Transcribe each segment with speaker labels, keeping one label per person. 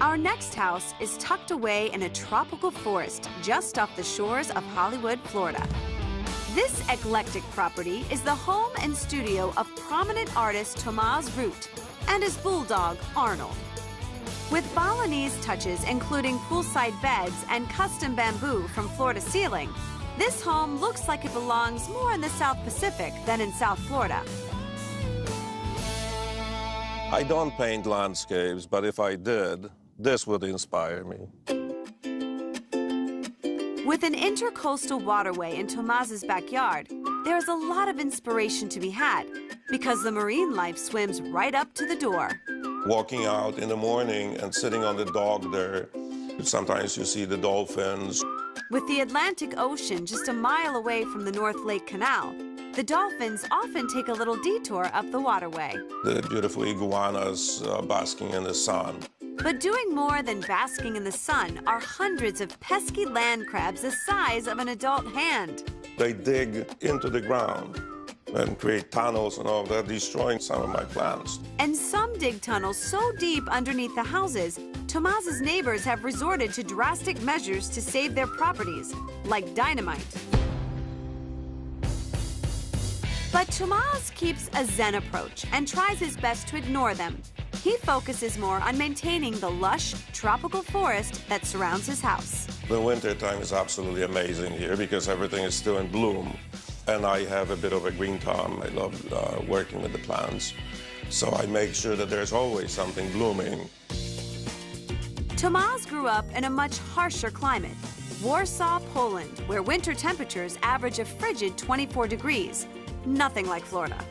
Speaker 1: Our next house is tucked away in a tropical forest just off the shores of Hollywood, Florida. This eclectic property is the home and studio of prominent artist Tomasz Rut and his bulldog, Arnold. With Balinese touches, including poolside beds and custom bamboo from floor to ceiling, this home looks like it belongs more in the South Pacific than in South Florida.
Speaker 2: I don't paint landscapes, but if I did, this would inspire me.
Speaker 1: With an intercoastal waterway in Tomasz's backyard, there's a lot of inspiration to be had because the marine life swims right up to the door.
Speaker 2: Walking out in the morning and sitting on the dock there, sometimes you see the dolphins.
Speaker 1: With the Atlantic Ocean just a mile away from the North Lake Canal, the dolphins often take a little detour up the waterway.
Speaker 2: The beautiful iguanas basking in the sun.
Speaker 1: But doing more than basking in the sun are hundreds of pesky land crabs the size of an adult hand.
Speaker 2: They dig into the ground and create tunnels and all that, destroying some of my plants.
Speaker 1: And some dig tunnels so deep underneath the houses, Tomasz's neighbors have resorted to drastic measures to save their properties, like dynamite. But Tomasz keeps a zen approach and tries his best to ignore them. He focuses more on maintaining the lush, tropical forest that surrounds his house.
Speaker 2: The winter time is absolutely amazing here because everything is still in bloom. And I have a bit of a green thumb. I love working with the plants. So I make sure that there's always something blooming.
Speaker 1: Tomasz grew up in a much harsher climate. Warsaw, Poland, where winter temperatures average a frigid 24 degrees. Nothing like Florida.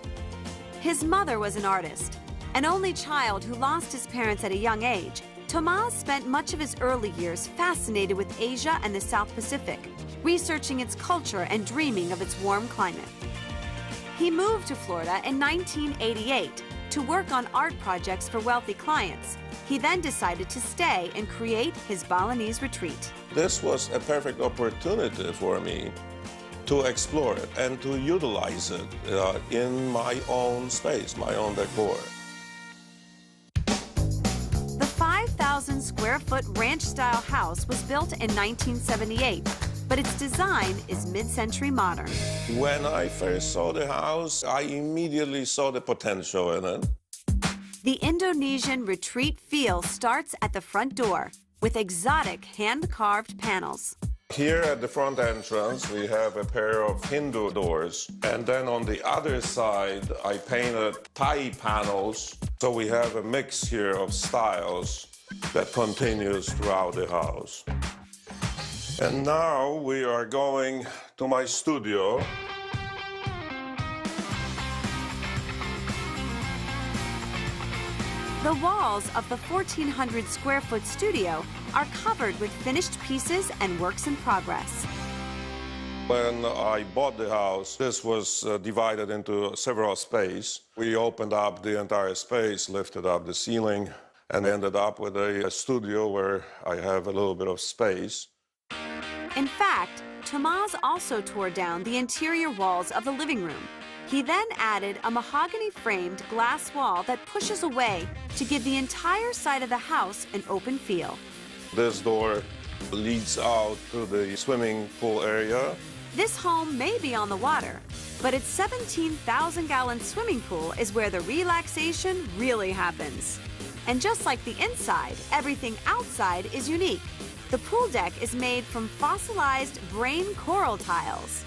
Speaker 1: His mother was an artist. An only child who lost his parents at a young age, Tomasz spent much of his early years fascinated with Asia and the South Pacific, researching its culture and dreaming of its warm climate. He moved to Florida in 1988 to work on art projects for wealthy clients. He then decided to stay and create his Balinese retreat.
Speaker 2: This was a perfect opportunity for me to explore it and to utilize it in my own space, my own decor.
Speaker 1: The 5,000 square foot ranch-style house was built in 1978, but its design is mid-century modern.
Speaker 2: When I first saw the house, I immediately saw the potential in it.
Speaker 1: The Indonesian retreat feel starts at the front door with exotic hand-carved panels.
Speaker 2: Here at the front entrance, we have a pair of Hindu doors. And then on the other side, I painted Thai panels. So we have a mix here of styles that continues throughout the house. And now we are going to my studio.
Speaker 1: The walls of the 1,400 square foot studio are covered with finished pieces and works in progress.
Speaker 2: When I bought the house, this was divided into several spaces. We opened up the entire space, lifted up the ceiling, and ended up with a studio where I have a little bit of space.
Speaker 1: In fact, Tomasz also tore down the interior walls of the living room. He then added a mahogany-framed glass wall that pushes away to give the entire side of the house an open feel.
Speaker 2: This door leads out to the swimming pool area.
Speaker 1: This home may be on the water, but its 17,000-gallon swimming pool is where the relaxation really happens. And just like the inside, everything outside is unique. The pool deck is made from fossilized brain coral tiles.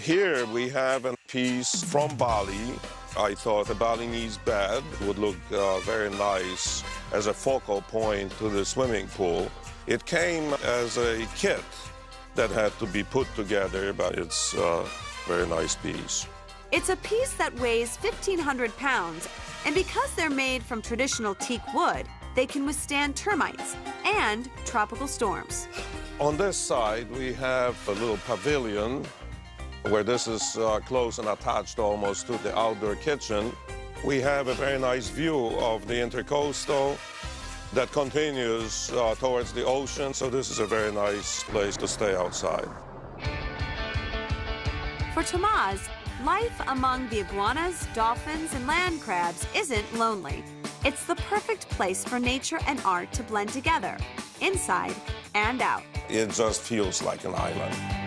Speaker 2: Here we have a piece from Bali. I thought a Balinese bed would look very nice as a focal point to the swimming pool. It came as a kit that had to be put together, but it's a very nice piece.
Speaker 1: It's a piece that weighs 1,500 pounds, and because they're made from traditional teak wood, they can withstand termites and tropical storms.
Speaker 2: On this side, we have a little pavilion where this is close and attached almost to the outdoor kitchen. We have a very nice view of the intercoastal that continues towards the ocean, so this is a very nice place to stay outside.
Speaker 1: For Tomasz, life among the iguanas, dolphins, and land crabs isn't lonely. It's the perfect place for nature and art to blend together, inside and out.
Speaker 2: It just feels like an island.